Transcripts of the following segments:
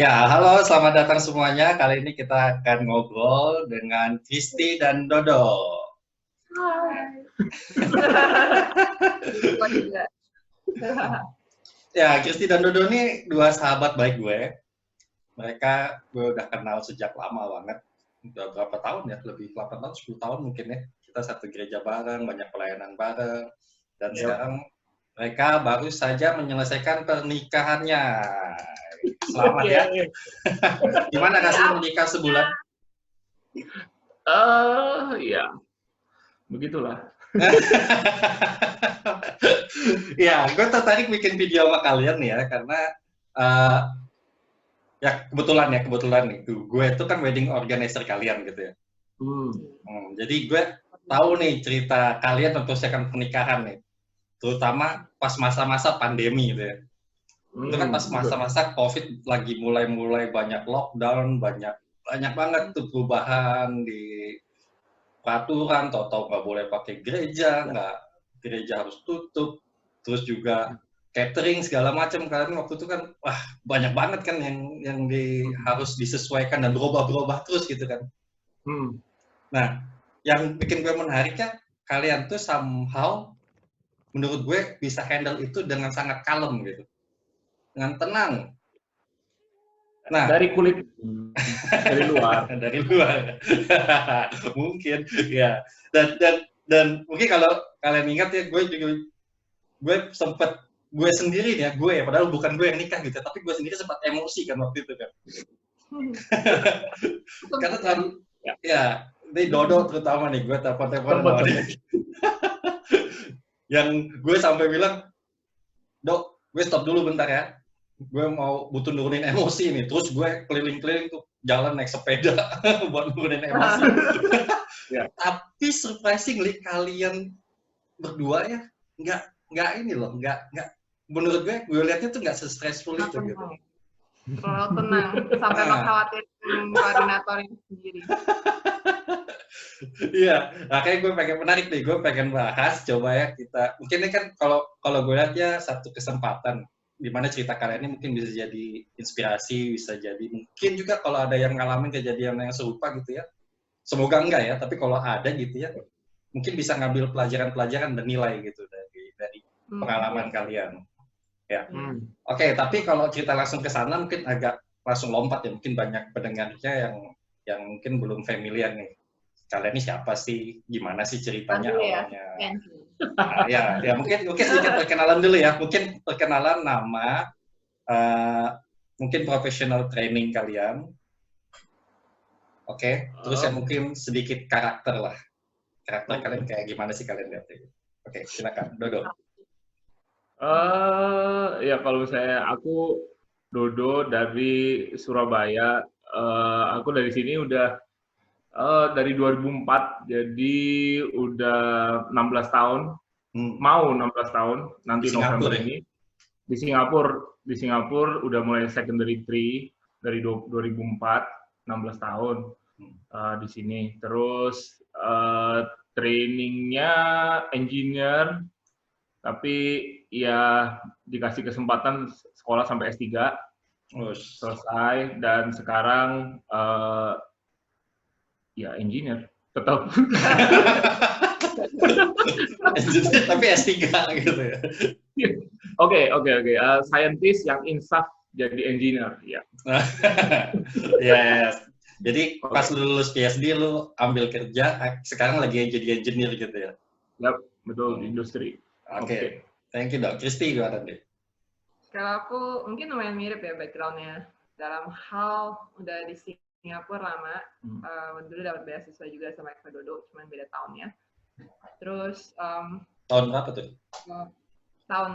Ya, halo, selamat datang semuanya. Kali ini kita akan ngobrol dengan Kristi dan Dodo. Hai. Lupa juga. Ya, Kristi dan Dodo ini dua sahabat baik gue. Mereka gue udah kenal sejak lama banget. Udah berapa tahun ya? Lebih 8 tahun, 10 tahun mungkin ya. Kita satu gereja bareng, banyak pelayanan bareng. Dan sekarang mereka baru saja menyelesaikan pernikahannya. Selamat ya. Gimana rasanya menikah sebulan? Ya, begitulah. Ya, gue tertarik bikin video sama kalian nih ya, karena uh, ya kebetulan nih, gue itu kan wedding organizer kalian gitu ya. Jadi gue tahu nih cerita kalian mempersiapkan pernikahan nih, terutama pas masa-masa pandemi gitu ya. Itu kan pas masa-masa COVID lagi mulai banyak lockdown, banyak banget tuh perubahan di peraturan, tahu-tahu nggak boleh pakai gereja, gereja harus tutup, terus juga catering segala macam. Kalian waktu itu kan wah banyak banget kan yang harus disesuaikan dan berubah terus gitu kan. Nah, yang bikin gue menarik kan kalian tuh somehow menurut gue bisa handle itu dengan sangat kalem gitu, dengan tenang. Nah, dari kulit, dari luar. Dari luar. Mungkin ya. Dan mungkin kalau kalian ingat ya, gue sempet gue sendiri ya, padahal bukan gue yang nikah gitu, tapi gue sendiri sempat emosi kan waktu itu kan. Karena terlalu ya, ini Dodo terutama nih, gue telepon sama dia. Yang gue sampai bilang, Dok, gue stop dulu bentar ya. Gue butuh nurunin emosi nih. Terus gue keliling-keliling tuh jalan naik sepeda buat nurunin emosi. Tapi surprisingly kalian berdua ya nggak ini loh, nggak menurut gue lihatnya tuh nggak se-stressful itu gitu. Terlalu tenang sampai mengkhawatirkan koordinatornya sendiri. Iya, makanya gue pengen menarik nih, gue pengen bahas, coba ya kita, mungkin ini kan kalau gue lihat ya satu kesempatan, di mana cerita kalian ini mungkin bisa jadi inspirasi, bisa jadi mungkin juga kalau ada yang ngalamin kejadian yang serupa gitu ya, semoga enggak ya, tapi kalau ada gitu ya, mungkin bisa ngambil pelajaran-pelajaran dan nilai gitu dari pengalaman kalian. Ya, Oke, tapi kalau cerita langsung ke sana mungkin agak langsung lompat ya, mungkin banyak pendengarnya yang mungkin belum familiar nih. Kalian ini siapa sih? Gimana sih ceritanya awalnya? Ya, mungkin sedikit perkenalan dulu ya. Mungkin perkenalan nama, mungkin professional training kalian. Oke, terus ya mungkin sedikit karakter lah. Karakter kalian kayak gimana sih kalian lihat? Oke, silakan, Dodo. Ya kalau aku Dodo dari Surabaya. Aku dari sini udah dari 2004, jadi udah 16 tahun. Mau 16 tahun nanti November ini. Di Singapura udah mulai secondary 3 dari 2004, 16 tahun di sini. Terus trainingnya engineer, tapi ya dikasih kesempatan sekolah sampai S3, selesai, dan sekarang ya engineer tetap. Tapi S3 gitu ya. Oke. Scientist yang insaf jadi engineer, ya. Yes. Jadi pas lu lulus PhD lu ambil kerja, sekarang lagi jadi engineer gitu ya. Yap, betul, di industri. Oke. Thank you, Dok. Kristi gimana deh? Kalau aku mungkin lumayan mirip ya background-nya. Dalam hal udah di Singapura lama, dulu dapat beasiswa juga sama Eka Dodo, cuman beda tahunnya. Terus tahun berapa tuh? Tahun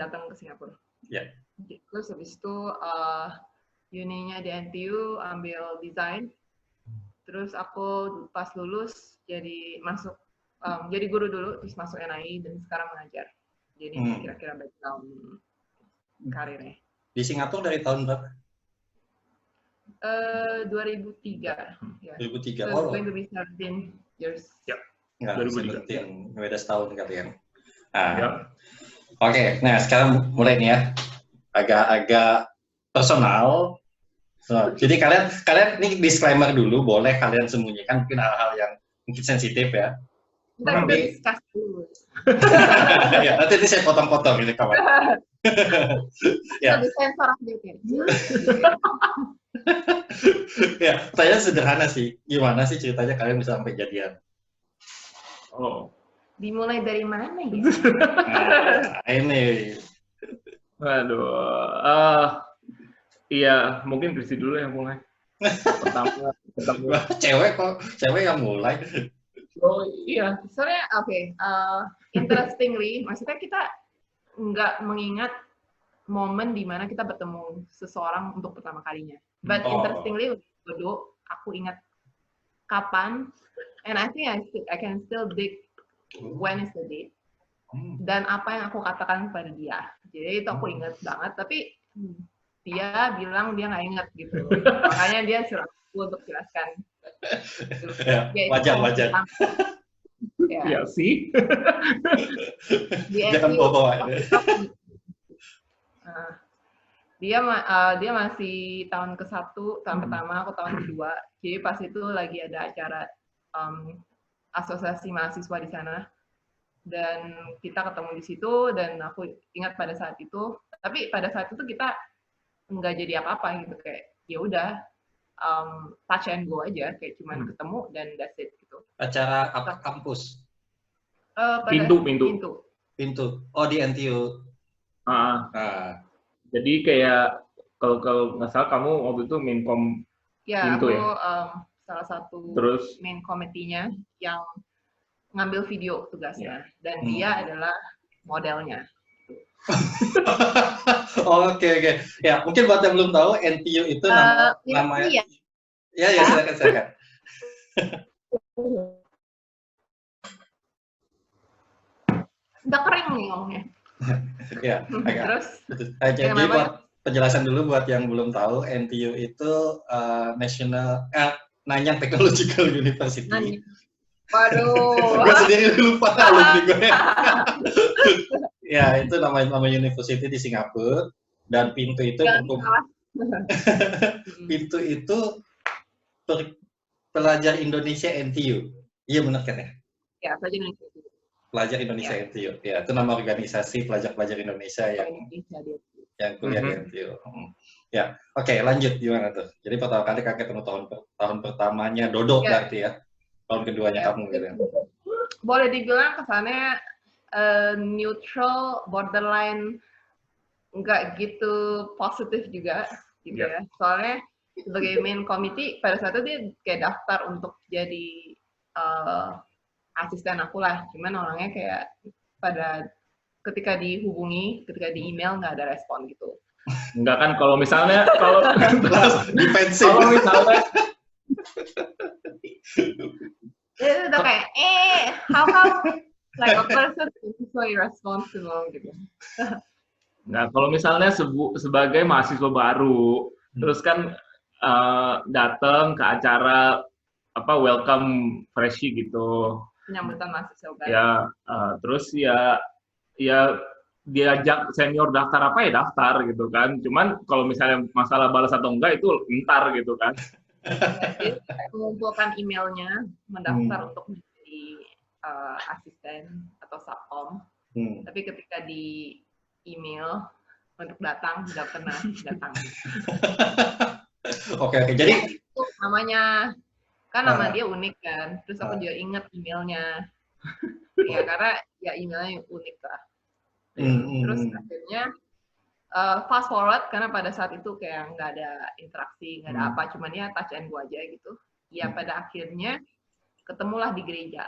datang ke Singapura. Ya. Terus habis itu uninya di NTU ambil desain. Terus aku pas lulus jadi jadi guru dulu, terus masuk NII dan sekarang mengajar. Jadi kira-kira background karirnya. Di Singapura dari tahun berapa? 2003. Ya. 2003. So, going to be 17 years. Ya. 2003. Beda setahun kalian. Oke, nah sekarang mulai nih ya. Agak personal. Jadi kalian ini disclaimer dulu, boleh kalian sembunyikan mungkin hal-hal yang mungkin sensitif ya. Kita udah discuss dulu. Ya, nanti ini saya potong-potong ini kawan. Ya. Kita disensor aja kayak. Ya, pertanyaan sederhana sih. Gimana sih ceritanya kalian bisa sampai jadian? Oh. Dimulai dari mana ya? Nah, ini. Waduh. Iya, mungkin Kristi dulu yang mulai. Pertama ketemu. Cewek yang mulai. Oh iya. Soalnya interestingly, maksudnya kita nggak mengingat momen di mana kita bertemu seseorang untuk pertama kalinya. But interestingly, aku ingat kapan, and I think I can still dig when is the date, dan apa yang aku katakan kepada dia. Jadi itu aku ingat banget, tapi dia bilang dia nggak ingat gitu. Makanya dia suruh aku untuk jelaskan. Wajar. Ya sih. Jangan bawa. Dia masih tahun ke-1, tahun pertama, aku tahun kedua. Jadi pas itu lagi ada acara asosiasi mahasiswa di sana. Dan kita ketemu di situ, dan aku ingat pada saat itu. Tapi pada saat itu kita nggak jadi apa-apa gitu, kayak ya udah touch and go aja, kayak cuman ketemu dan that's it gitu. Acara apa kampus? Pintu. Oh, di NTU. Jadi kayak kalau nggak salah kamu waktu itu Minkom Pintu ya? Salah satu Terus main komitinya yang ngambil video tugasnya, dan dia adalah modelnya. Oke. Ya, mungkin buat yang belum tahu, NTU itu namanya. Ya, silakan. Udah kering nih ngomongnya. Ya, Terus, jadi buat penjelasan dulu buat yang belum tahu, NTU itu Nanyang Technological University. Waduh. Gue sendiri lupa alumni gue. Ya, itu nama university di Singapura, dan Pintu itu pelajar Indonesia NTU. Iya benar kan ya? Ya, pelajar Indonesia. Pelajar Indonesia NTU. Ya, itu nama organisasi pelajar-pelajar Indonesia yang kuliah di NTU. Ya, oke, lanjut gimana tuh? Jadi pertama kali kakek ketemu tahun pertamanya Dodo berarti ya? Tahun keduanya kamu gitu ya? Boleh dibilang kesannya neutral, borderline, nggak gitu positif juga, gitu ya. Soalnya sebagai main committee, pada saat itu dia kayak daftar untuk jadi asisten aku lah. Cuman orangnya kayak ketika dihubungi, ketika di email nggak ada respon gitu. Enggak kan, kalau misalnya defensif. Kalau misalnya Itu udah kayak, how come like a person is so irresponsible gitu. Nah, kalau misalnya sebagai mahasiswa baru, terus kan datang ke acara welcome freshie gitu. Penyambutan mahasiswa baru. Ya, terus ya diajak senior daftar apa ya daftar gitu kan. Cuman kalau misalnya masalah balas atau enggak itu ntar gitu kan. Jadi mengumpulkan emailnya, mendaftar untuk menjadi asisten atau subkom. Tapi ketika di email untuk datang nggak pernah datang. Oke. Jadi itu namanya kan nama dia unik kan. Terus aku juga inget emailnya. Ya karena ya emailnya unik lah. Terus akhirnya fast forward karena pada saat itu kayak nggak ada interaksi, nggak ada apa, cuman ya touch and go aja gitu. Ya pada akhirnya ketemulah di gereja.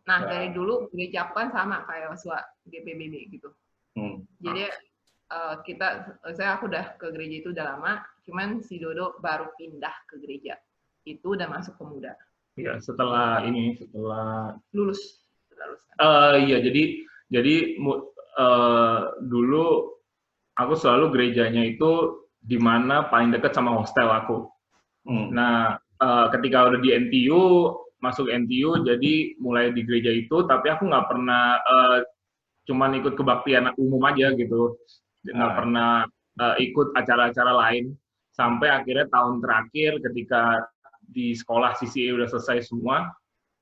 Nah dari dulu gereja aku kan sama kayak Waswa GPBB gitu. Jadi aku udah ke gereja itu udah lama, cuman si Dodo baru pindah ke gereja. Itu udah masuk pemuda. Iya, setelah lulus. Iya, jadi dulu aku selalu gerejanya itu di mana paling dekat sama hostel aku. Nah, ketika udah di NTU, masuk NTU, jadi mulai di gereja itu, tapi aku nggak pernah cuman ikut kebaktian umum aja gitu, nggak pernah ikut acara-acara lain. sampai akhirnya tahun terakhir ketika di sekolah CCA udah selesai semua,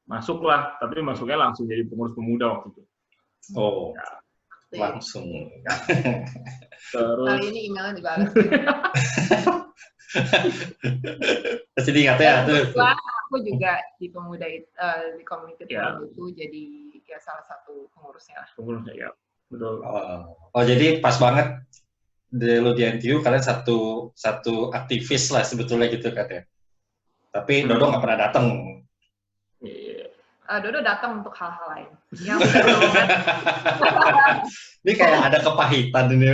masuklah, tapi masuknya langsung jadi pengurus pemuda waktu itu. Oh, ya. Langsung. Ya. Terus kali ini emailnya dibalas. Masih diingat ya tuh. Aku juga di pemuda di komunitas pemuda itu jadi ya salah satu pengurusnya lah. Pengurusnya ya, betul. Oh jadi pas banget lu di NTU kalian satu aktivis lah sebetulnya gitu kan ya. Tapi Dodo nggak pernah datang. Dodo datang untuk hal-hal lain. Yang Ini kayak ada kepahitan ini.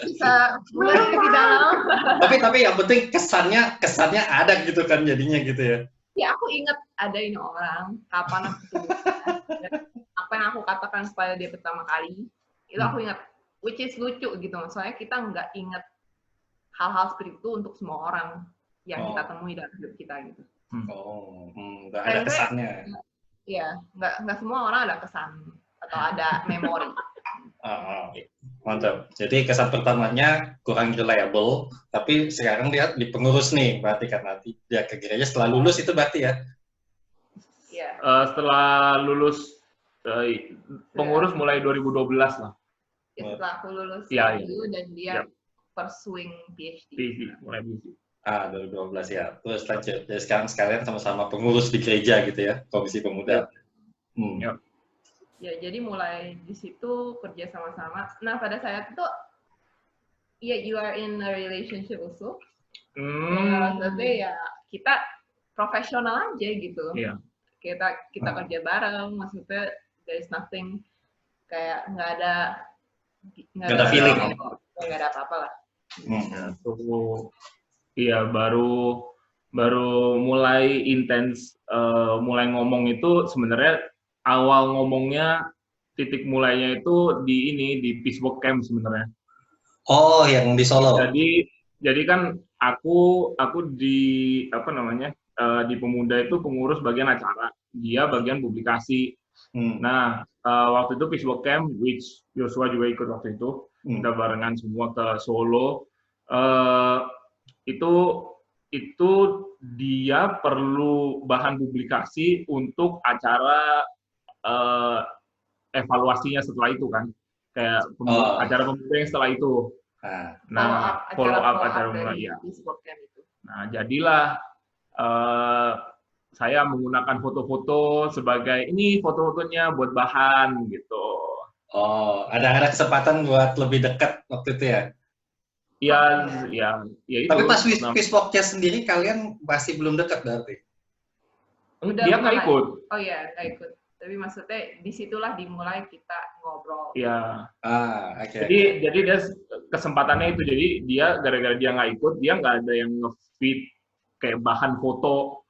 Bisa mulai di dalam. Tapi yang penting kesannya ada gitu kan jadinya gitu ya. Ya aku ingat ada ini orang kapan aku apa yang aku katakan kepada dia pertama kali itu aku ingat, which is lucu gitu. Soalnya kita nggak ingat hal-hal seperti itu untuk semua orang yang kita temui dalam hidup kita gitu. Nggak ada kesannya. Iya, nggak semua orang ada kesan atau ada memori. Mantap. Jadi kesan pertamanya kurang reliable, tapi sekarang dia di pengurus nih, berarti kan nanti dia ke gereja setelah lulus itu berarti ya? Iya. Setelah lulus pengurus mulai 2012 lah. Ya, setelah aku lulus dulu dan dia pursuing PhD. Mulai PhD. 2012 ya. Terus lanjut. Jadi sekarang sekalian sama-sama pengurus di gereja gitu ya, Komisi Pemuda. Ya, jadi mulai di situ kerja sama-sama. Nah, pada saat itu, ya, you are in a relationship also. Maksudnya ya, kita profesional aja gitu. Kita kerja bareng, maksudnya there is nothing, kayak nggak ada feeling. Nggak ada apa-apa lah. Iya, baru mulai intens, mulai ngomong itu sebenarnya awal ngomongnya titik mulainya itu di Peace Walk Camp sebenarnya. Oh, yang di Solo. Jadi kan aku di di pemuda itu pengurus bagian acara, dia bagian publikasi. Nah, waktu itu Peace Walk Camp, which Joshua juga ikut waktu itu, kita barengan semua ke Solo. Itu dia perlu bahan publikasi untuk acara evaluasinya setelah itu kan, kayak acara pemuda yang setelah itu. Nah, follow up acara pemuda ya. Nah, jadilah saya menggunakan foto-foto sebagai ini foto-fotonya buat bahan gitu. Oh, ada kesempatan buat lebih dekat waktu itu ya? Ya itu. Tapi pas Peace Walk-nya sendiri kalian masih belum dekat berarti? Dia nggak ikut. Oh iya, nggak ikut. Tapi maksudnya disitulah dimulai kita ngobrol. Iya. Okay. Jadi dia kesempatannya itu. Jadi dia gara-gara dia nggak ikut, dia nggak ada yang nge-feed kayak bahan foto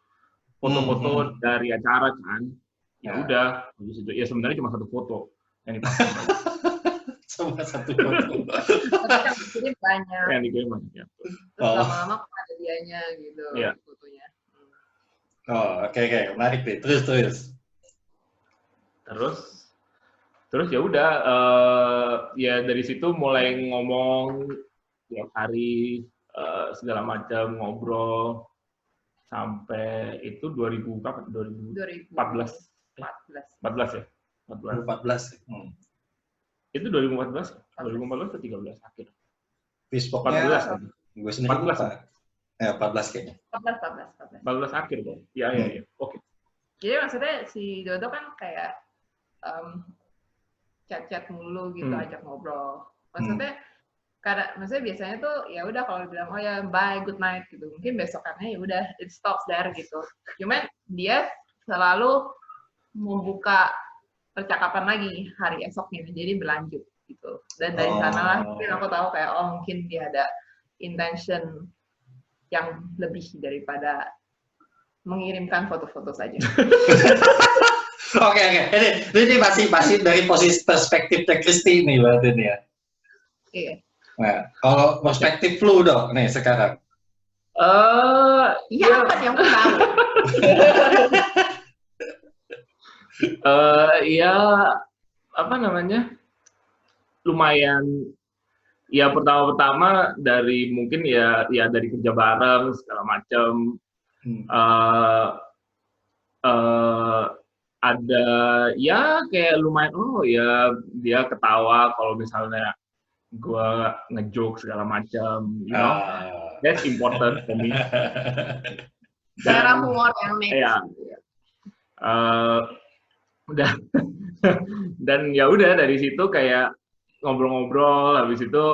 dari acara kan. Ya udah, habis itu ya sebenarnya cuma satu foto yang dipasang. Cuma satu foto. Tapi yang dikirim banyak. Yang dikirim banyak ya. Terus lama-lama kok ada dianya gitu fotonya. Oke, menarik deh. Terus ya udah, ya dari situ mulai ngomong tiap hari segala macam, ngobrol sampai itu 2014 ya. 2014. Itu 2014 atau 13 akhir. Facebooknya gue sendiri 14 kayaknya. 14 akhir kok. Ya. Oke. Jadi maksudnya si Dodo kan kayak chat mulu gitu, ajak ngobrol. Maksudnya maksudnya biasanya tuh ya udah kalau bilang oh ya bye good night gitu, mungkin besokannya ya udah it stops there gitu. Cuman dia selalu membuka percakapan lagi hari esoknya, jadi berlanjut gitu. Dan dari sanalah mungkin aku tahu kayak mungkin dia ada intention yang lebih daripada mengirimkan foto-foto saja. Oke. Ini masih dari posisi perspektifnya Kristi nih berarti nih ya. Iya. Nah, kalau perspektif lu dong nih sekarang. Iya kan yang tahu. Ya apa namanya? Lumayan Ya pertama-tama dari mungkin ya dari kerja bareng segala macam. Ada ya kayak lumayan, oh ya dia ketawa kalau misalnya gue ngejoke segala macam, you know, that's important for me. Selera humor yang mix. Ya, dan ya udah dari situ kayak ngobrol-ngobrol, habis itu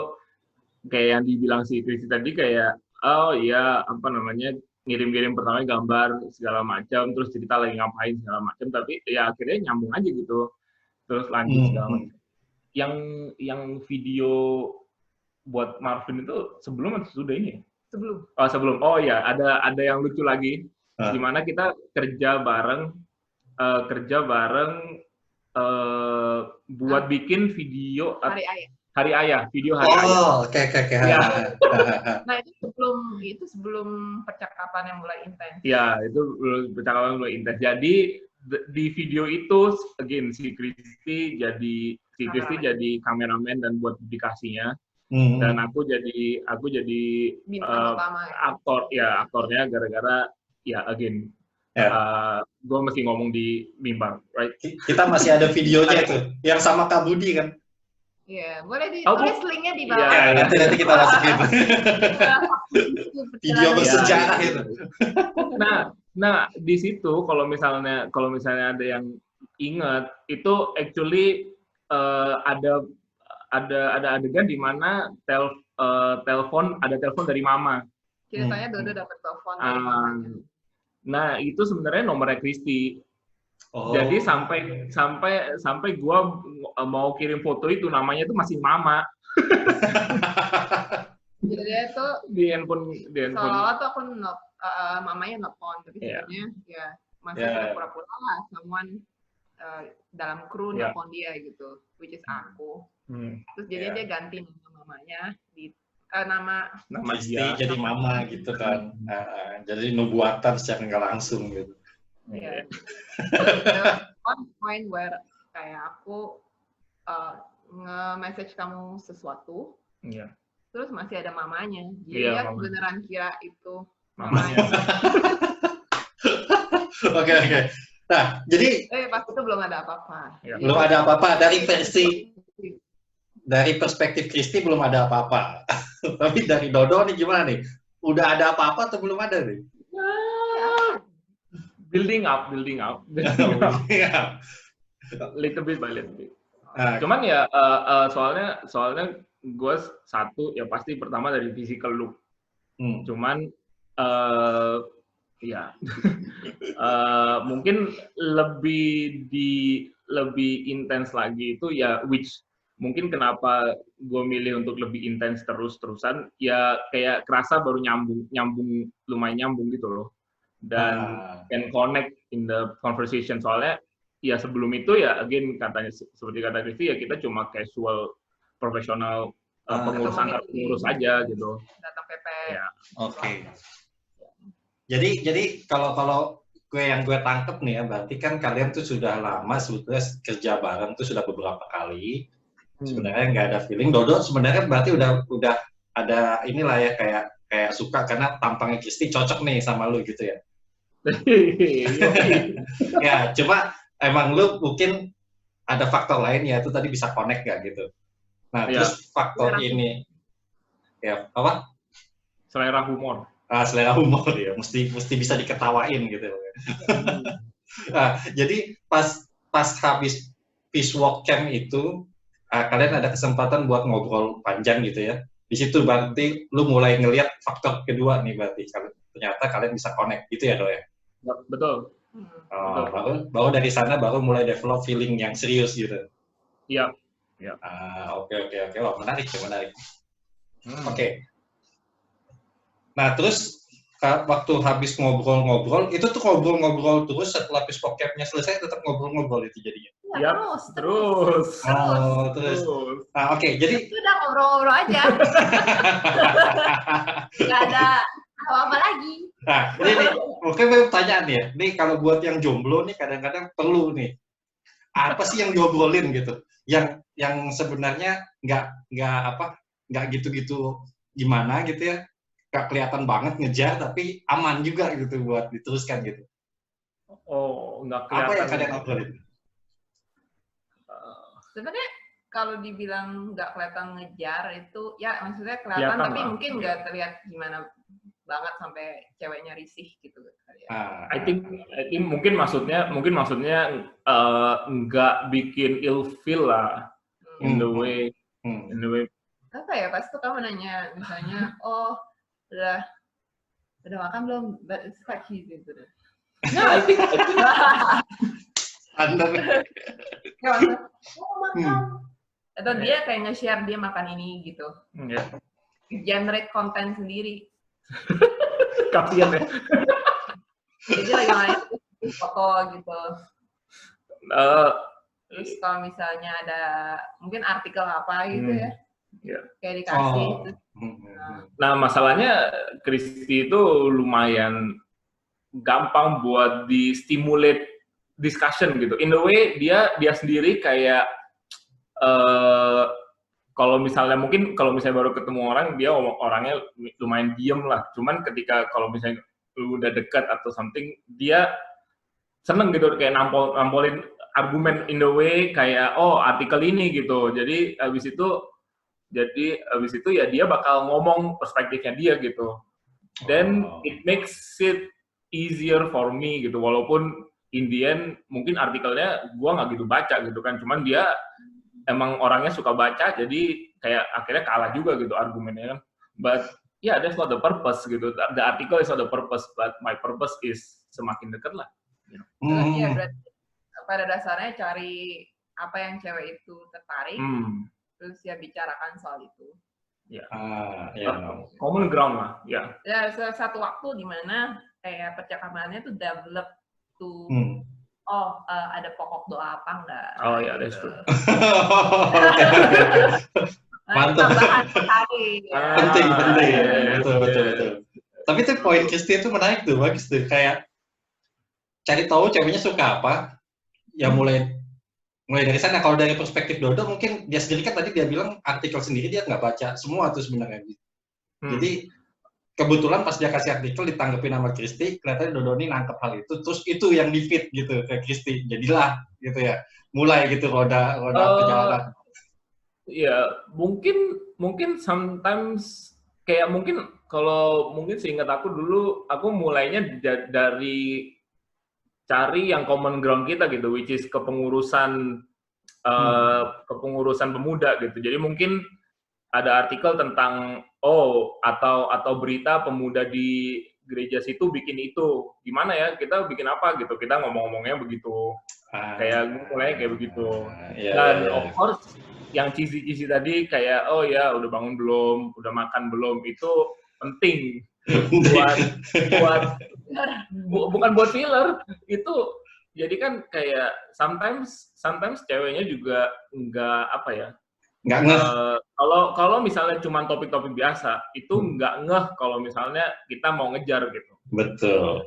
kayak yang dibilang si Kristi tadi kayak, oh iya apa namanya, ngirim-ngirim pertama gambar segala macam, terus cerita lagi ngapain segala macam, tapi ya akhirnya nyambung aja gitu, terus lanjut segala macam. Yang video buat Marvin itu sebelum atau sudah ini? Sebelum. Oh sebelum. Oh ya, ada yang lucu lagi, gimana kita kerja bareng buat bikin video Hari Ayah, video Hari Ayah. Oh, oke. Ya. Nah, itu sebelum percakapan yang mulai intens. Ya, itu percakapan mulai intens. Jadi di video itu, again, si Kristi jadi kameramen dan buat publikasinya. Dan aku jadi aktornya gara-gara ya again. Gue mesti ngomong di Bimbang, right? Kita masih ada videonya tuh, yang sama Kak Budi kan? Iya, boleh ditulis linknya di bawah. Ya, nanti kita masukin. Video bersejarah itu. Nah di situ kalau misalnya ada yang ingat itu actually ada adegan di mana telepon dari mama. Ceritanya Dodo dapat telepon dari mamanya. Nah itu sebenarnya nomornya Kristi. Jadi sampai gua mau kirim foto itu namanya itu masih Mama. Jadi itu di handphone. Soalnya tuh aku mamanya nelfon, tapi sebenarnya ya masih pura-pura lah someone dalam kru nelfon dia gitu, which is aku. Terus jadi dia ganti nama mamanya di nama Kristi jadi Mama gitu kan. Jadi nubuatan secara nggak langsung gitu. Yeah. One point where kayak aku nge-message kamu sesuatu, terus masih ada mamanya, jadi dia beneran kira itu mamanya. Oke. Nah, jadi pas itu belum ada apa-apa. Belum ada apa-apa dari perspektif Kristi belum ada apa-apa. Tapi dari Dodo nih gimana nih? Udah ada apa-apa atau belum ada nih? Building up. Little bit by little bit. Cuman ya soalnya gue satu ya pasti pertama dari physical look. Cuman mungkin lebih intens lagi itu ya which mungkin kenapa gue milih untuk lebih intens terus-terusan ya kayak kerasa baru lumayan nyambung gitu loh. Dan can connect in the conversation, soalnya ya sebelum itu ya again katanya seperti kata Kristi ya kita cuma casual profesional pengurus antar pengurus aja gitu. Datang PP. Ya. Oke. Jadi kalau gue tangkep nih ya, berarti kan kalian tuh sudah lama sebetulnya kerja bareng tuh sudah beberapa kali. Sebenarnya nggak ada feeling. Dodo sebenarnya berarti udah ada inilah ya kayak suka karena tampangnya Kristi cocok nih sama lu gitu ya. Ya, cuma emang lu mungkin ada faktor lain ya, itu tadi bisa connect gak gitu. Nah, terus faktor ini ya apa? Selera humor. Selera humor ya, mesti bisa diketawain gitu. Nah, jadi pas habis Peace Walk Camp itu kalian ada kesempatan buat ngobrol panjang gitu ya. Di situ berarti lu mulai ngelihat faktor kedua nih, berarti ternyata kalian bisa connect gitu ya, Do ya? Betul. Baru dari sana baru mulai develop feeling yang serius gitu. Iya. Oke. Wah, menarik. Oke. Nah, terus waktu habis ngobrol-ngobrol, itu tuh ngobrol-ngobrol terus setelah Peace Walk Camp-nya selesai tetap ngobrol-ngobrol itu jadinya. Ya, terus. Terus. Nah, oke. Jadi udah ngobrol-ngobrol aja. Nggak ada apa-apa lagi. Nah, ini mungkin pertanyaan ya. Nih kalau buat yang jomblo nih kadang-kadang perlu nih. Apa sih yang diobrolin gitu? Yang sebenarnya nggak nggak gitu-gitu gimana gitu ya, nggak kelihatan banget ngejar tapi aman juga gitu buat diteruskan gitu. Oh, nggak Apa yang kelihatan. kalian obrolin? Sebenarnya kalau dibilang nggak kelihatan ngejar itu ya maksudnya kelihatan Kelihatan tapi lah. mungkin nggak terlihat gimana banget sampai ceweknya risih gitu kali ya. I think mungkin maksudnya nggak bikin ill feel lah in the way. Apa ya pas tuh kamu nanya misalnya oh udah makan belum, but it's quite cheesy gitu. Nah, I think Anda Ya, oh makan. Atau dia kayak nge-share dia makan ini gitu. Generate konten sendiri. kasihan ya. Jadi lagi main foto gitu. Terus kalau misalnya ada mungkin artikel apa gitu ya, kayak dikasih. Nah masalahnya Kristi itu lumayan gampang buat di stimulate discussion gitu. In the way dia sendiri kayak kalau misalnya baru ketemu orang dia orangnya lumayan diem lah. Cuman ketika kalau misalnya lu udah dekat atau something dia seneng gitu kayak nampolin argumen in the way kayak oh artikel ini gitu. Jadi abis itu ya dia bakal ngomong perspektifnya dia gitu. Then it makes it easier for me gitu. Walaupun in the end mungkin artikelnya gua nggak gitu baca gitu kan. Cuman dia emang orangnya suka baca jadi kayak akhirnya kalah juga gitu argumennya kan. But yeah, that's not the purpose gitu. The article is not the purpose, but my purpose is semakin dekat lah. Iya, berarti pada dasarnya cari apa yang cewek itu tertarik, terus ya bicarakan soal itu. Ya, common ground lah, ya. Ya, satu waktu di mana kayak percakapannya tuh develop to ada pokok doa apa enggak? Oh ya, that's true. Mantap. Penting. Ya. Betul. Tapi tuh poin Kristi itu menarik tuh, bagus tuh. Kayak cari tahu ceweknya suka apa, ya mulai dari sana. Kalau dari perspektif Dodo mungkin dia sendiri kan tadi dia bilang artikel sendiri dia nggak baca semua tuh sebenarnya. Jadi kebetulan pas dia kasih artikel ditanggepin sama Kristi, kelihatannya Dodo ini nangkep hal itu, terus itu yang di feed gitu ke Kristi, jadilah gitu ya, mulai gitu roda perjalanan. Ya mungkin sometimes kayak mungkin kalau mungkin seingat aku dulu aku mulainya dari cari yang common ground kita gitu, which is kepengurusan pemuda gitu. Jadi mungkin ada artikel tentang atau berita pemuda di gereja situ bikin itu gimana ya, kita bikin apa gitu, kita ngomongnya begitu, kayak mulai kayak begitu. Dan of course yang cheesy tadi kayak oh ya udah bangun belum, udah makan belum, itu penting bukan buat filler itu. Jadi kan kayak sometimes ceweknya juga nggak apa ya, nggak ngeh. Kalau misalnya cuma topik-topik biasa itu nggak ngeh kalau misalnya kita mau ngejar gitu. Betul.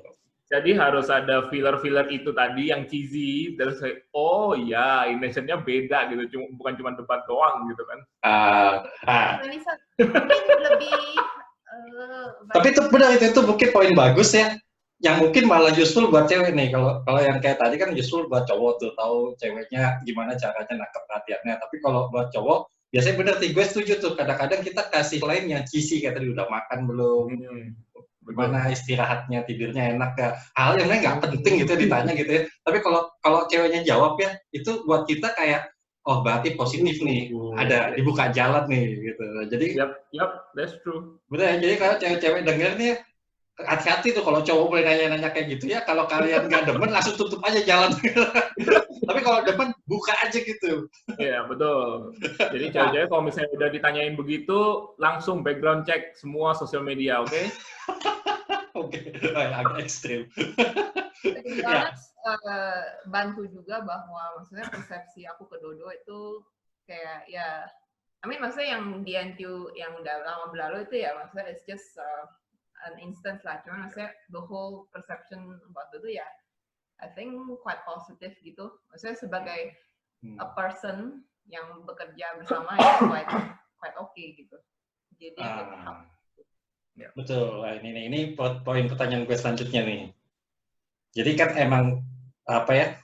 Jadi harus ada filler itu tadi yang cheesy, terus oh ya intentionnya beda gitu, bukan cuma debat doang gitu kan. Tapi itu benar, itu mungkin poin bagus ya, yang mungkin malah useful buat cewek nih. Kalau yang kayak tadi kan useful buat cowok tuh, tahu ceweknya gimana caranya nangkep perhatiannya. Tapi kalau buat cowok biasanya bener sih, gue setuju tuh, kadang-kadang kita kasih lain yang cheesy kayak tadi, udah makan belum, gimana istirahatnya, tidurnya enak gak, hal yang lain nggak penting gitu ditanya gitu ya. Tapi kalau ceweknya jawab ya, itu buat kita kayak oh berarti positif nih, ada dibuka jalan nih gitu. Jadi yep, that's true. Bener, jadi kalau cewek-cewek denger nih, hati-hati tuh kalau cowok boleh nanya-nanya kayak gitu ya, kalau kalian nggak demen langsung tutup aja jalan. Tapi kalau demen buka aja gitu. Iya betul. Jadi cewek-cewek kalau misalnya udah ditanyain begitu, langsung background check semua sosial media, oke? Oke, agak ekstrim. Bantu juga bahwa maksudnya persepsi aku ke Dodo itu kayak ya, maksudnya yang di NTU yang udah lama berlalu itu ya maksudnya it's just an instance lah. Cuma maksudnya the whole perception about Dodo ya I think quite positive gitu. Maksudnya sebagai a person yang bekerja bersama ya quite okay gitu. Jadi itu help. Betul. Nah, ini poin pertanyaan gue selanjutnya nih. Jadi kan emang apa ya?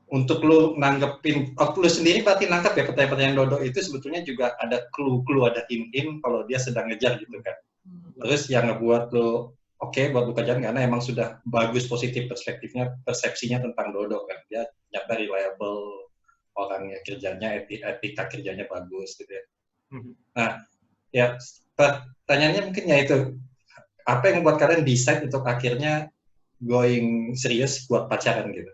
Untuk lu nanggepin, lu sendiri berarti nangkep ya pertanyaan-pertanyaan Dodo itu sebetulnya juga ada clue-clue, ada hint-hint kalau dia sedang ngejar gitu kan. Terus yang ngebuat lu oke buat buka jalan karena emang sudah bagus positif perspektifnya, persepsinya tentang Dodo kan. Dia ternyata reliable, orangnya kerjanya, etika kerjanya bagus gitu ya. Nah, ya pertanyaannya mungkin ya itu, apa yang membuat kalian decide untuk akhirnya going serius buat pacaran gitu?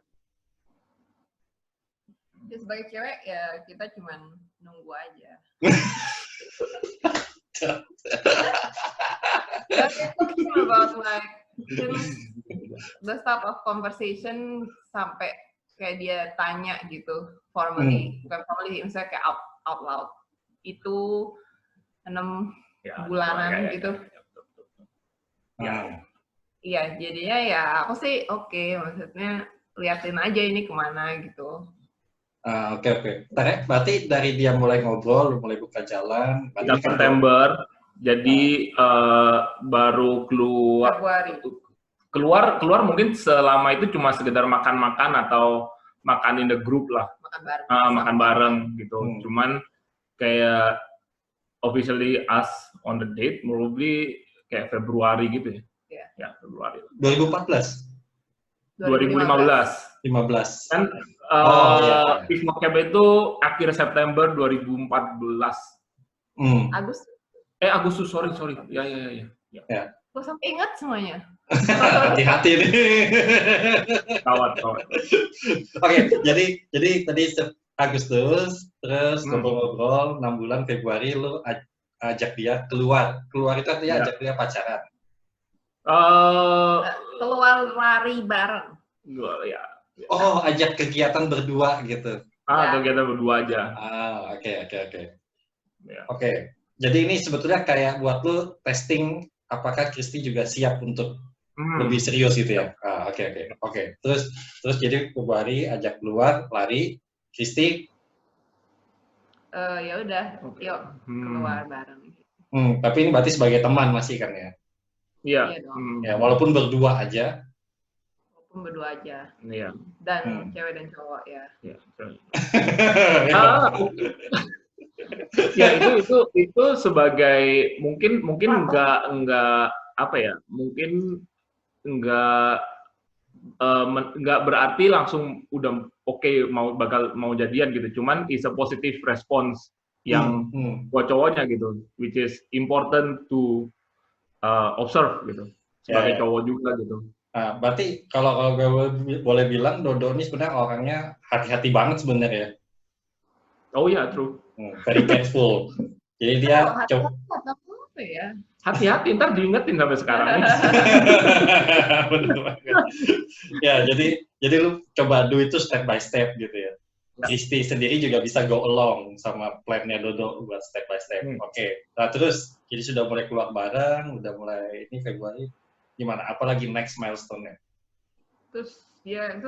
Ya, sebagai cewek ya kita cuman nunggu aja. Talking about like the start of conversation sampai kayak dia tanya gitu formally, bukan formally, misalnya kayak out loud. Itu 6 bulanan gitu. Iya, jadinya ya aku sih oke, maksudnya liatin aja ini kemana gitu. Oke. Berarti dari dia mulai ngobrol, mulai buka jalan. 3 September, jadi baru keluar mungkin selama itu cuma sekedar makan-makan atau makan in the group lah. Makan bareng gitu. Cuman kayak officially us on the date, probably kayak Februari gitu ya. Ya, Februari. 2014? 2015. Kan If Not Cap itu akhir September 2014. Agustus, sorry. Ya. Lo sampai ingat semuanya. Hati-hati nih. Kawat. Oke, jadi tadi Agustus, terus ngobrol-ngobrol 6 bulan, Februari lu ajak dia keluar. Keluar itu artinya ajak dia pacaran. Keluar lari bareng. Ya. Oh, ajak kegiatan berdua gitu. Kegiatan berdua aja. Oke. Oke. Jadi ini sebetulnya kayak buat lu testing apakah Kristi juga siap untuk lebih serius gitu ya. Oke. Terus jadi Februari ajak keluar, lari, Kristi ya udah, yuk keluar bareng. Tapi ini berarti sebagai teman masih kan ya? Iya. Ya, walaupun berdua aja. Iya. Dan cewek dan cowok ya. Iya. Ya itu sebagai mungkin enggak apa ya? Mungkin enggak berarti langsung udah oke, mau jadian gitu. Cuman is a positive response yang buat cowoknya gitu, which is important to observe gitu sebagai cowok juga gitu. Berarti kalau gue boleh bilang Dodo ini sebenarnya orangnya hati-hati banget sebenarnya. Oh ya, true. Very careful. Jadi dia hati-hati, ntar diingetin sampai sekarang. Bener banget. Ya, jadi lu coba do itu step by step gitu ya. Kristi sendiri juga bisa go along sama plan-nya Dodo buat step by step. Oke. Nah, terus jadi sudah mulai keluar bareng, udah mulai ini Februari. Gimana? Apalagi next milestone-nya? Terus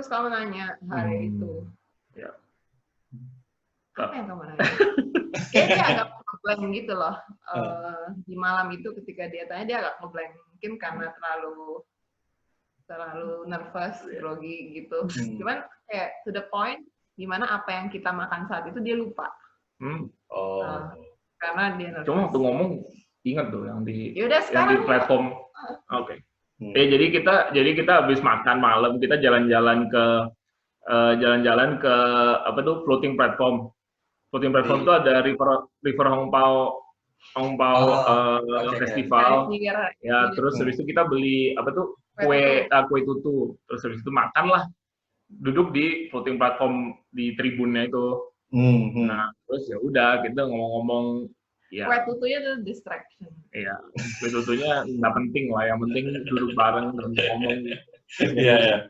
kamu nanya hari itu. Ya. Apa yang kamu nanya? Kayaknya dia agak ngeblank gitu loh. Di malam itu ketika dia tanya, dia agak ngeblank. Mungkin karena terlalu nervous, grogi gitu. Cuman kayak to the point, dimana apa yang kita makan saat itu dia lupa. Karena dia nervous. Cuma waktu ngomong, ingat tuh yang di platform. Oke. Jadi kita habis makan malam, kita jalan-jalan ke apa tuh floating platform. Floating platform itu ada River Hongpao festival. Ya, terus habis itu kita beli apa tuh kue tutu. Terus habis itu makan lah. Duduk di floating platform di tribunnya itu. Nah, terus ya udah kita ngomong-ngomong. Ya. Kue tutunya itu distraction. Iya, kue tutunya nggak penting lah. Yang penting duduk bareng dan ngomong. Iya.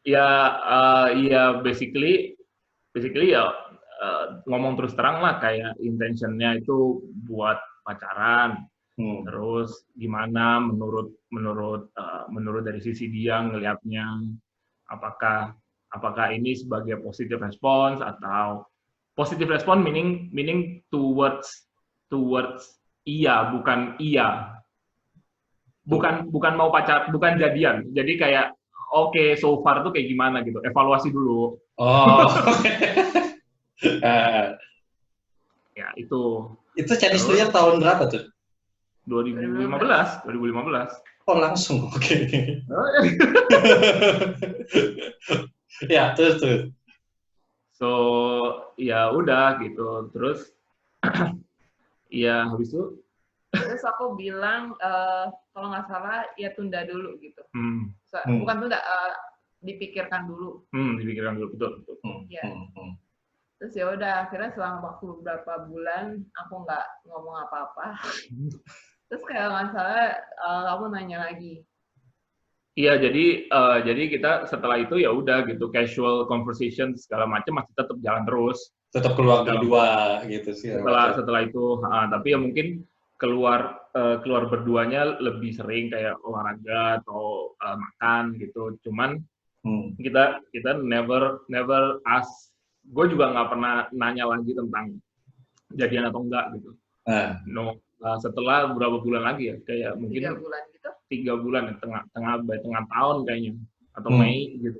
Ya, basically ya ngomong terus terang lah, kayak intentionnya itu buat pacaran. Terus gimana menurut dari sisi dia ngelihatnya, apakah ini sebagai positive response atau positive respon meaning towards iya, bukan iya. Bukan mau pacar, bukan jadian. Jadi kayak oke, so far tuh kayak gimana gitu. Evaluasi dulu. Oh. Ya, itu. Itu Chinese New Year tahun berapa tuh? 2015. Oh, langsung. Oke. Ya, terus. So, ya udah gitu. Terus ya habis itu Terus aku bilang kalau nggak salah ya tunda dulu gitu. Bukan tunda, dipikirkan dulu. Dipikirkan dulu, betul. Ya. Terus ya udah akhirnya selama waktu beberapa bulan aku nggak ngomong apa-apa. Terus kayak nggak salah kamu nanya lagi. Iya, jadi kita setelah itu ya udah gitu, casual conversation segala macam masih tetap jalan terus. Tetap keluar berdua gitu sih. Setelah itu, tapi ya mungkin keluar berduanya lebih sering kayak olahraga atau makan gitu. Cuman kita never ask. Gue juga nggak pernah nanya lagi tentang jadian atau enggak gitu. No. Setelah beberapa bulan lagi ya, kayak mungkin 3 bulan gitu. 3 bulan ya, tengah tahun kayaknya atau Mei gitu.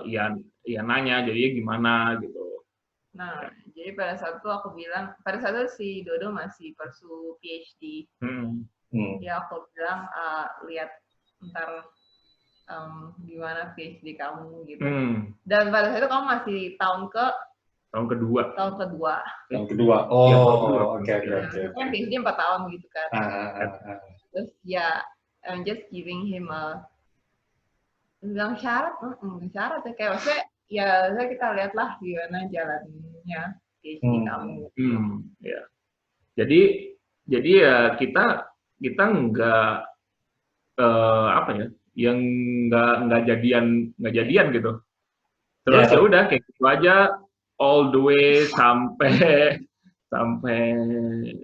Ya nanya jadinya gimana gitu. Nah, jadi pada saat itu aku bilang, pada saat itu si Dodo masih pursue PhD. Ya aku bilang lihat ntar gimana PhD kamu gitu. Dan pada saat itu kamu masih tahun kedua. Oh, oke. Kan PhD 4 tahun gitu kan. Terus ya, I'm just giving him bilang syarat ya kayak maksudnya ya kita lihatlah gimana jalannya PhD kamu. Ya. Jadi ya kita nggak apa ya, yang nggak jadian gitu. Terus ya udah kayak gitu aja all the way sampai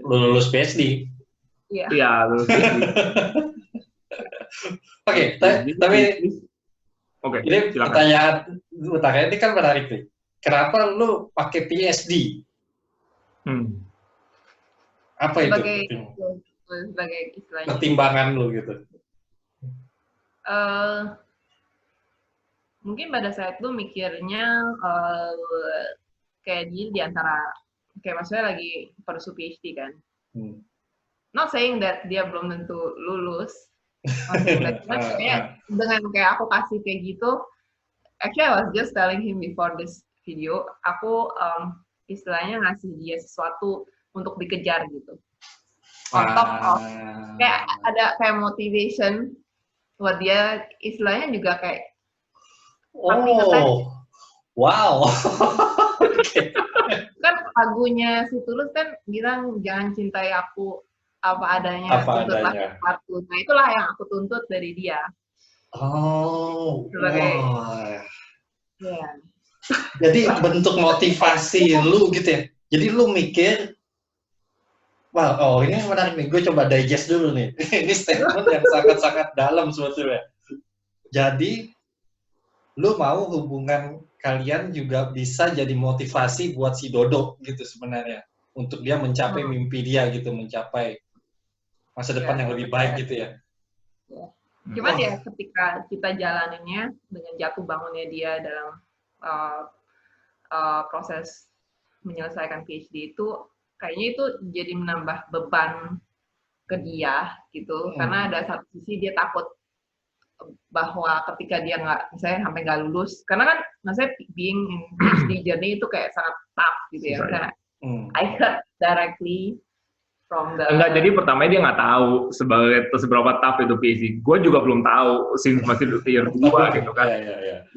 lulus PhD. Iya, lulus PhD. Oke, ini pertanyaan utama ini kan menarik nih. Kenapa lu pakai PhD? Apa itu? Sebagai istilahnya. Pertimbangan lu gitu. Mungkin pada saat itu mikirnya kayak dia di antara kayak maksudnya lagi pursue PhD kan. Not saying that dia belum tentu lulus. Kayak dengan kayak aku kasih kayak gitu, actually I was just telling him before this video, aku istilahnya ngasih dia sesuatu untuk dikejar gitu. On top of kayak ada kayak motivation buat dia, istilahnya juga kayak wow. Kan lagunya si Tulus kan bilang jangan cintai aku apa adanya, tuntutlah sesuatu. Nah itulah yang aku tuntut dari dia. Ya. Jadi bentuk motivasi lu gitu ya. Jadi lu mikir, ini menarik nih. Gue coba digest dulu nih. Ini statement yang sangat-sangat dalam sebetulnya. Jadi lu mau hubungan kalian juga bisa jadi motivasi buat si Dodo gitu sebenarnya. Untuk dia mencapai mimpi dia gitu, mencapai masa depan yang lebih baik gitu ya. Cuman ya ketika kita jalaninnya dengan jatuh bangunnya dia dalam proses menyelesaikan PhD itu, kayaknya itu jadi menambah beban ke dia gitu. Karena ada satu sisi dia takut bahwa ketika dia misalnya sampai nggak lulus, karena kan maksudnya being in PhD journey itu kayak sangat tough gitu ya. Karena I heard directly from the... Enggak, jadi pertamanya dia nggak tahu seberapa tough itu PhD. Gue juga belum tahu, since masih year 2 gitu kan.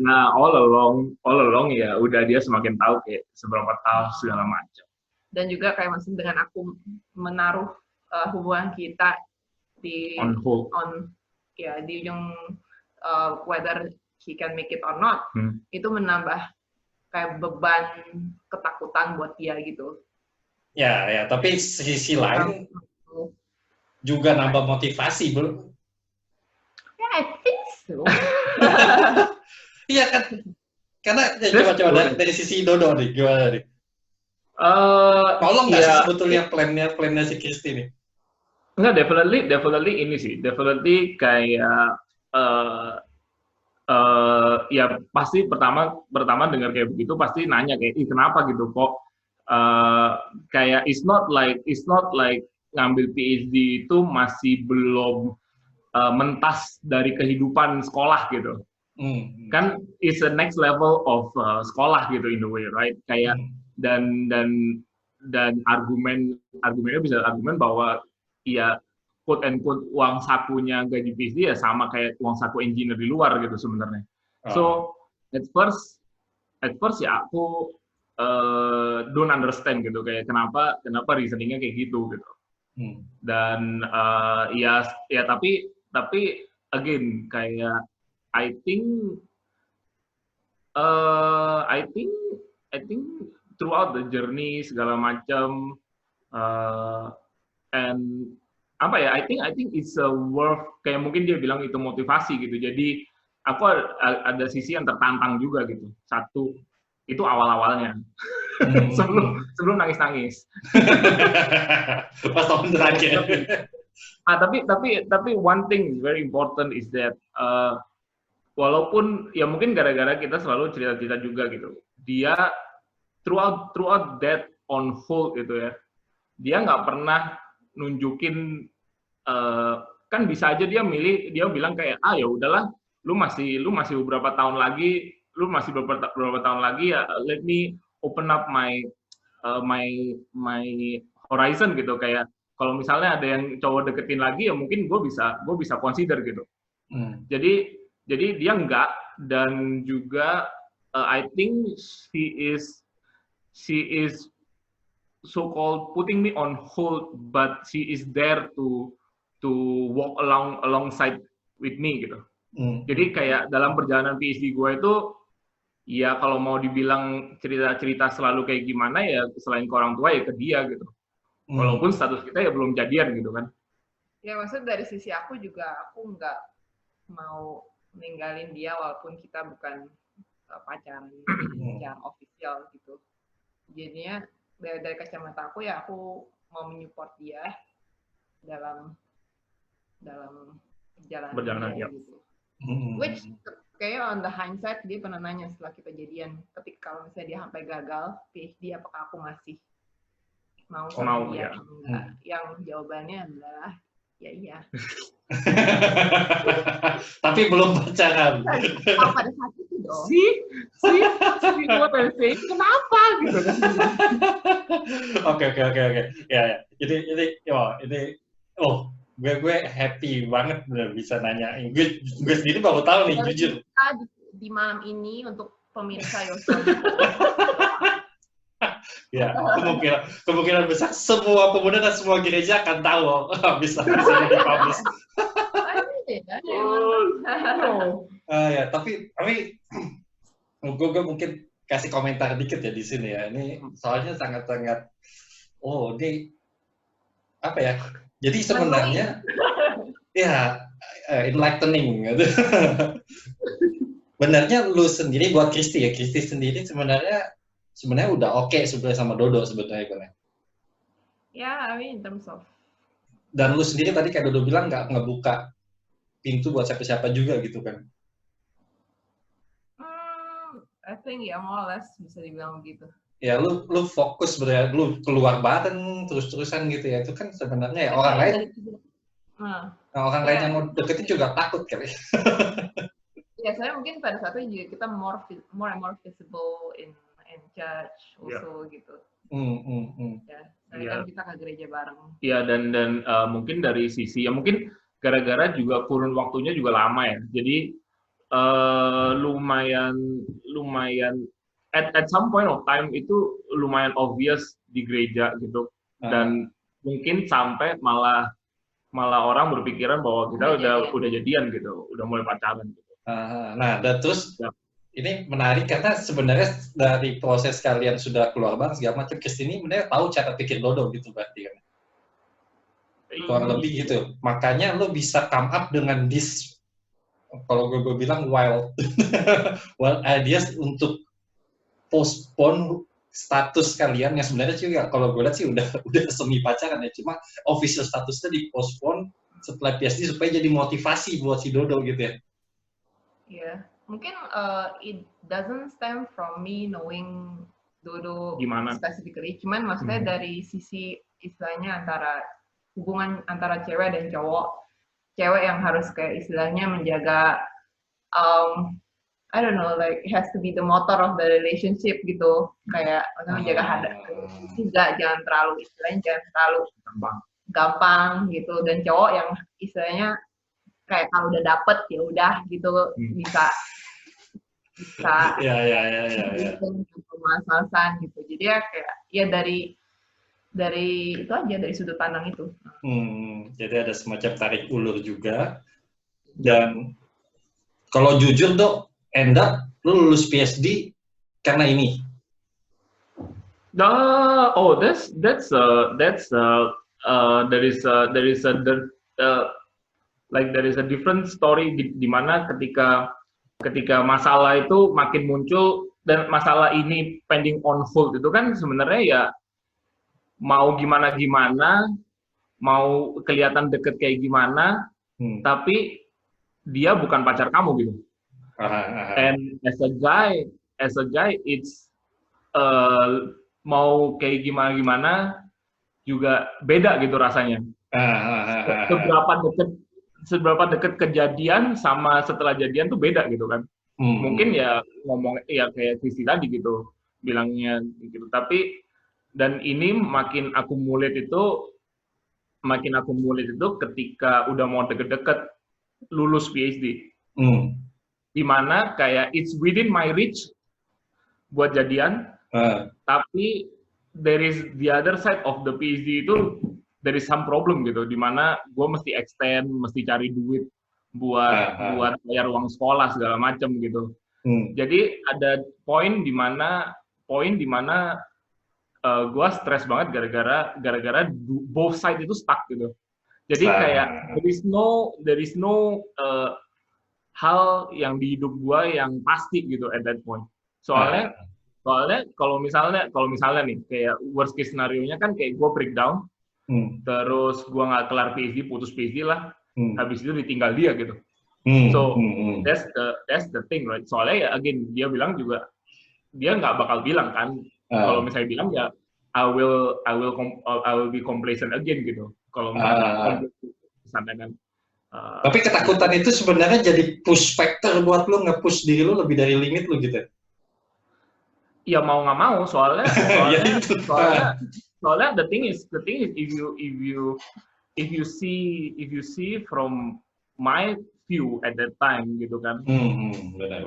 Nah, all along ya udah dia semakin tahu kayak seberapa tough segala macam. Dan juga kayak masih dengan aku menaruh hubungan kita di di ujung whether he can make it or not, itu menambah kayak beban ketakutan buat dia gitu. Ya, tapi sisi lain juga nambah motivasi, belum? Ya, I think so. Iya kan, Karena coba dari sisi Dodo nih, gimana nih? Tolong nggak sih sebetulnya plannya si Kristi nih? Enggak, definitely ini sih, definitely kayak ya pasti pertama dengar kayak begitu pasti nanya kayak kenapa gitu kok kayak it's not like ngambil PhD itu masih belum mentas dari kehidupan sekolah gitu. Kan it's the next level of sekolah gitu in a way, right? Kayak dan argumennya bisa argumen bahwa ya quote and quote uang sakunya gaji PhD ya sama kayak uang saku engineer di luar gitu sebenarnya. So at first ya aku don't understand gitu kayak kenapa reasoningnya kayak gitu gitu. Dan ya tapi again kayak I think throughout the journey segala macam and apa ya I think it's a worth kayak mungkin dia bilang itu motivasi gitu. Jadi aku ada sisi yang tertantang juga gitu. Satu itu awal-awalnya sebelum nangis-nangis. Pas tahun terakhir. Tapi one thing very important is that walaupun ya mungkin gara-gara kita selalu cerita-cerita juga gitu, dia throughout that on hold gitu ya, dia nggak pernah nunjukin kan bisa aja dia bilang kayak ya udahlah, lu masih beberapa tahun lagi ya, let me open up my horizon gitu, kayak kalau misalnya ada yang cowok deketin lagi ya mungkin gue bisa consider gitu. Jadi dia enggak, dan juga I think she is so called putting me on hold, but she is there to walk alongside with me gitu. Jadi kayak dalam perjalanan PhD gue itu ya kalau mau dibilang cerita selalu kayak gimana ya selain ke orang tua ya ke dia gitu. Walaupun status kita ya belum jadian gitu kan. Ya maksud dari sisi aku juga aku nggak mau ninggalin dia walaupun kita bukan pacaran yang official gitu. Jadinya dari kacamata aku ya aku mau menyupport dia dalam perjalanan dia gitu. Which kayak on the hindsight dia pernah nanya setelah kita jadian, ketika kalau misalnya dia sampai gagal PhD apakah aku masih mau sama dia atau enggak? Yang jawabannya adalah ya iya. Tapi belum pacaran. Pada saat itu dong. What I'm saying, kenapa gitu kan? Oke. Ya. Jadi gue happy banget bener bisa nanya. Gue sendiri baru tahu nih jujur. Di malam ini untuk pemirsa Yosan. Ya, kemungkinan besar semua pemuda dan semua gereja akan tahu bisa dipublish. Ya, tapi gue mungkin kasih komentar dikit ya di sini ya. Ini soalnya sangat-sangat ini apa ya? Jadi sebenarnya ya enlightening gitu. Benarnya lu sendiri buat Kristi sendiri sebenarnya udah oke sebenarnya sama Dodo sebetulnya kan ya? Ya, I mean in terms of. Dan lu sendiri tadi kayak Dodo bilang nggak ngebuka pintu buat siapa-siapa juga gitu kan? I think ya more or less bisa dibilang begitu. Ya lu fokus sebenarnya, lu keluar bareng terus-terusan gitu ya, itu kan sebenarnya ya orang lain. Orang lain yang mau deketin juga takut kali. Ya, saya mungkin pada saat itu juga kita more and more visible in church also gitu. Ya, kita ke gereja bareng. Iya, dan mungkin dari sisi ya mungkin gara-gara juga kurun waktunya juga lama ya. Jadi lumayan at some point of time itu lumayan obvious di gereja gitu. Dan mungkin sampai malah orang berpikiran bahwa kita udah jadian gitu, udah mulai pacaran gitu. Nah, dan terus ini menarik karena sebenarnya dari proses kalian sudah keluar bareng segala macam, Kristi ini sebenarnya tahu cara pikir Dodo gitu berarti kan? Kurang lebih gitu. Makanya lo bisa come up dengan this kalau gue bilang wild ideas untuk postpone status kalian yang sebenarnya juga kalau gue lihat sih udah semi pacaran ya, cuma official statusnya dipospon setelah PhD supaya jadi motivasi buat si Dodo gitu ya. Iya, mungkin it doesn't stem from me knowing Dodo Gimana? specifically, cuman maksudnya dari sisi istilahnya antara hubungan antara cewek dan cowok, cewek yang harus kayak istilahnya menjaga I don't know, like it has to be the motor of the relationship gitu, kayak menjaga juga jangan terlalu istilahnya jangan terlalu gampang gitu, dan cowok yang istilahnya kayak kalau udah dapet ya udah gitu bisa masalah gitu, jadi ya kayak ya dari itu aja, dari sudut pandang itu. Jadi ada semacam tarik ulur juga. Dan kalau jujur Dok, Enda, lu lulus PhD karena ini? There is a different story di mana ketika masalah itu makin muncul dan masalah ini pending on hold itu kan sebenarnya ya mau gimana mau kelihatan deket kayak gimana, tapi dia bukan pacar kamu gitu. And as a guy, it's mau kayak gimana juga beda gitu rasanya. Seberapa deket kejadian sama setelah jadian tuh beda gitu kan. Mungkin ya ngomong ya kayak Sisi tadi gitu bilangnya gitu. Tapi dan ini makin akumulit itu ketika udah mau deket-deket lulus PhD. Dimana kayak it's within my reach buat jadian, tapi there is the other side of the PhD itu there is some problem gitu, dimana gue mesti extend, mesti cari duit buat bayar uang sekolah segala macam gitu. Jadi ada poin dimana gue stres banget gara-gara both side itu stuck gitu. Jadi kayak there is no hal yang di hidup gue yang pasti gitu at that point. Soalnya kalau misalnya nih kayak worst case scenario-nya kan kayak gue breakdown, terus gue nggak kelar PhD, putus PhD lah, habis itu ditinggal dia gitu. So that's the thing, right? Soalnya ya again dia bilang juga dia nggak bakal bilang kan, kalau misalnya bilang ya I will be complacent again gitu. Kalau misalnya sana kan. Tapi ketakutan itu sebenarnya jadi push factor buat lo nge-push diri lo lebih dari limit lo gitu. Ya mau nggak mau, soalnya the thing is if you see from my view at that time gitu kan,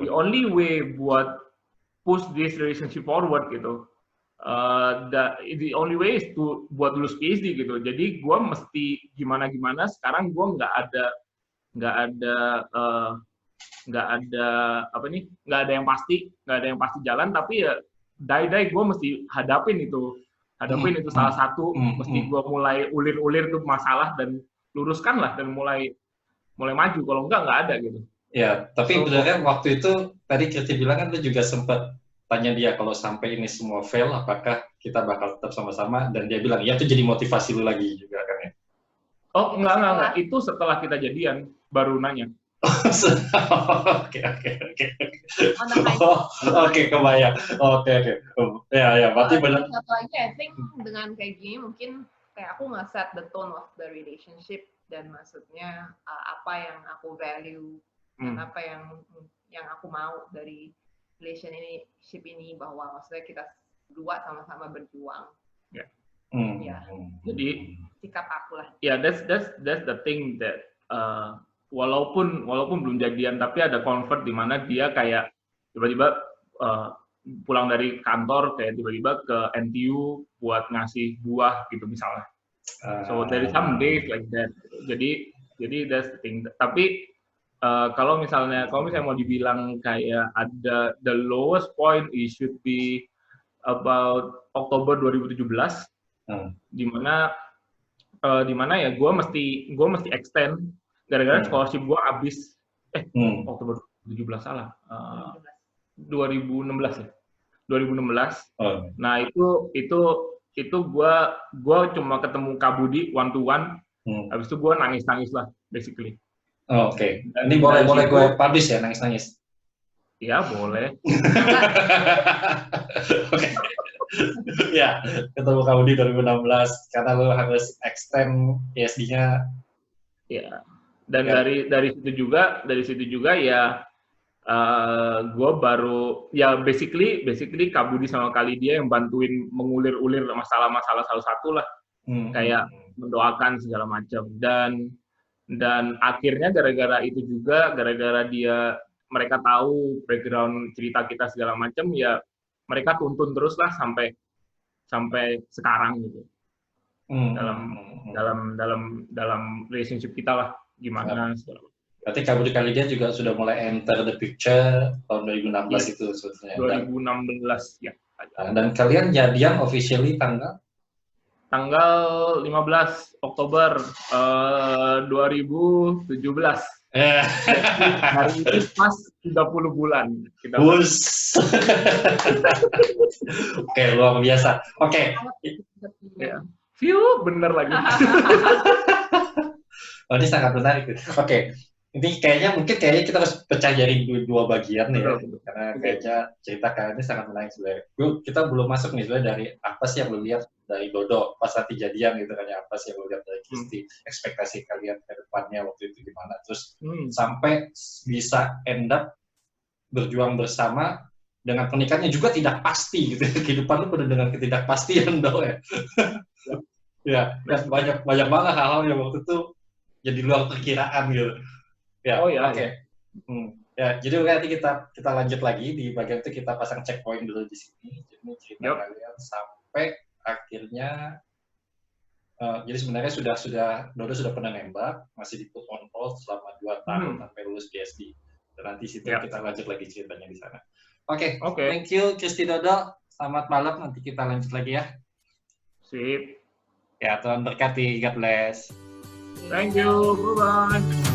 the only way buat push this relationship forward gitu, the only way is to buat lulus PhD gitu. Jadi gue mesti gimana sekarang gue nggak ada yang pasti jalan, tapi ya die gue mesti hadapin itu salah satu, mesti gue mulai ulir tuh masalah dan luruskan lah dan mulai maju, kalau nggak ada gitu. Ya, tapi sebenarnya waktu itu tadi Kirti bilang kan lu juga sempat tanya dia kalau sampai ini semua fail apakah kita bakal tetap sama-sama, dan dia bilang ya itu jadi motivasi lu lagi juga kan ya. Oh enggak, itu setelah kita jadian baru nanya. Oke, kebayang. Oke. Ya, berarti benar. Satu lagi, I think dengan kayak gini mungkin kayak aku nge-set the tone of the relationship, dan maksudnya apa yang aku value dan apa yang aku mau dari relationship ini, bahwa maksudnya kita berdua sama-sama berjuang. Ya. Jadi sikap aku lah. Yeah, that's the thing that walaupun belum jadian, tapi ada convert di mana dia kayak tiba-tiba pulang dari kantor kayak tiba-tiba ke NTU buat ngasih buah gitu misalnya. So there is some days like that. Jadi that's the thing. Tapi kalau misalnya mau dibilang kayak ada the lowest point, it should be about Oktober 2017, di mana ya gue mesti extend gara-gara scholarship gue habis Oktober 2017 salah. 2016 ya. 2016. Oh. Nah, itu gua cuma ketemu Kak Budi one to one. Habis itu gua nangis-nangis lah basically. Oh, Oke. Ini boleh gue publish ya nangis-nangis. Iya, boleh. Oke. Ya, ketemu kamu di 2016 karena lo harus extend PSD-nya. Ya. Dan dari situ juga ya gue baru ya basically Kak Budi sama Kak Lydia yang bantuin mengulir-ulir masalah-masalah salah satu lah. Kayak mendoakan segala macam dan akhirnya gara-gara mereka tahu background cerita kita segala macam, ya mereka tuntun terus lah sampai sekarang gitu. Dalam relationship kita lah gimana segala macam. Berarti Kak Budi Kak Lydia juga sudah mulai enter the picture tahun 2016 itu sebetulnya. 2016 ya. Dan kalian jadian officially tanggal 15 Oktober 2017. Hari ini pas 30 bulan. Oke, luar biasa. Oke. Ya. View, bener lagi. Oh, ini sangat menarik. Oke. Ini kayaknya kita harus pecah jadi dua bagian nih ya. Karena kayaknya cerita kalian ini sangat menarik sebenarnya. Kita belum masuk nih sebenarnya dari apa sih yang lu lihat dari Dodo pas nanti jadian gitu kan ya, apa sih yang lu lihat dari Kristi, ekspektasi kalian ke depannya waktu itu gimana, terus sampai bisa end up berjuang bersama dengan pernikahannya juga tidak pasti gitu. Kehidupan lu penuh dengan ketidakpastian dong ya. Ya, banyak banget hal-hal yang waktu itu jadi luar perkiraan gitu. Ya, oke. Ya, jadi nanti kita lanjut lagi di bagian itu, kita pasang checkpoint dulu di sini. Jadi cerita kalian sampai akhirnya. Jadi sebenarnya Dodo sudah pernah nembak, masih di put on hold selama 2 tahun sampai lulus PSD. Dan nanti situ kita lanjut lagi ceritanya di sana. Oke. Thank you Kristi Dodo. Selamat malam, nanti kita lanjut lagi ya. Sip. Ya, Tuhan berkati. God bless. Thank you. Bye-bye.